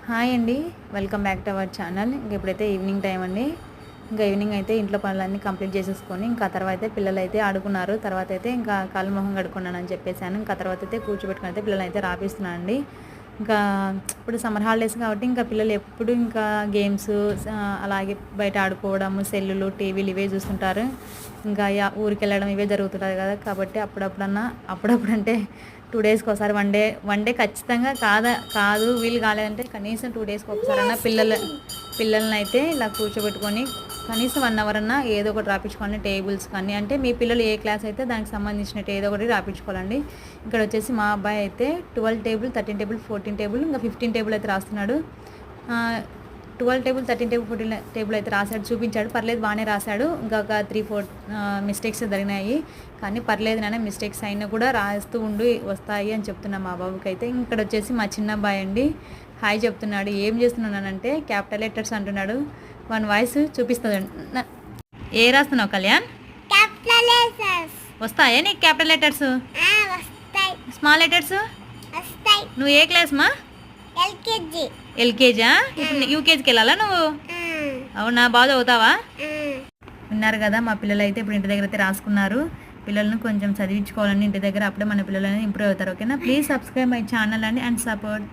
Hi అండి, welcome back to our channel. ఇంక ఇప్పుడైతే ఈవినింగ్ టైం అండి. ఇంకా ఈవినింగ్ అయితే ఇంట్లో పనులన్నీ కంప్లీట్ చేసేసుకొని ఇంకా తర్వాత అయితే పిల్లలు అయితే ఆడుకున్నారు. తర్వాత అయితే ఇంకా కాలు మొహం కడుక్కున్నాను అని చెప్పేసాను. ఇంకా తర్వాత అయితే కూర్చోబెట్టుకుని అయితే పిల్లలు అయితే రాపిస్తున్నాను అండి. ఇంకా ఇప్పుడు సమ్మర్ హాలిడేస్ కాబట్టి ఇంకా పిల్లలు ఎప్పుడు ఇంకా గేమ్స్, అలాగే బయట ఆడుకోవడము, సెల్లులు, టీవీలు ఇవే చూస్తుంటారు. ఇంకా ఊరికి వెళ్ళడం ఇవే జరుగుతుంటుంది కదా. కాబట్టి అప్పుడప్పుడు అంటే 2 డేస్కి ఒకసారి, వన్ డే ఖచ్చితంగా కాదు వీలు కాలేదంటే కనీసం 2 డేస్కి ఒకసారి అన్నా పిల్లల్ని అయితే ఇలా కూర్చోబెట్టుకొని కనీసం 1 అవర్ అన్నా ఏదో ఒకటి రాపించుకోవాలి. టేబుల్స్ కానీ అంటే మీ పిల్లలు ఏ క్లాస్ అయితే దానికి సంబంధించినట్టు ఏదో ఒకటి రాపించుకోవాలండి. ఇక్కడ వచ్చేసి మా అబ్బాయి అయితే 12 టేబుల్, 13 టేబుల్, 14 టేబుల్, ఇంకా 15 టేబుల్ అయితే రాస్తున్నాడు. 12 టేబుల్, 13 టేబుల్, 14 టేబుల్ అయితే రాశాడు, చూపించాడు. పర్లేదు, బాగానే రాశాడు. ఇంకా ఒక 3-4 మిస్టేక్స్ జరిగినాయి, కానీ పర్లేదు నాన్న, మిస్టేక్స్ అయినా కూడా రాస్తూ ఉండి వస్తాయి అని చెప్తున్నా మా బాబుకి అయితే. ఇక్కడ వచ్చేసి మా చిన్న అబ్బాయి అండి, హాయ్ చెప్తున్నాడు. ఏం చేస్తున్నానంటే క్యాపిటల్ లెటర్స్ అంటున్నాడు. వన్ వాయిస్ చూపిస్తుంది. ఏ రాస్తున్నావు కళ్యాణ్? వస్తాయా నీకు క్యాపిటల్ లెటర్స్? Small letters? నువ్వు ఏ క్లాస్ మా? ఎల్కేజా? ఇప్పుడు యూకేజీకి వెళ్ళాలా నువ్వు? అవునా, బాగా చదువుతావా? విన్నారు కదా, మా పిల్లలు అయితే ఇప్పుడు ఇంటి దగ్గర అయితే రాసుకున్నారు. పిల్లలను కొంచెం చదివించుకోవాలని ఇంటి దగ్గర, అప్పుడే మన పిల్లలు ఇంప్రూవ్ అవుతారు. ఓకేనా? ప్లీజ్ సబ్స్క్రైబ్ మై ఛానల్ అండి అండ్ సపోర్ట్.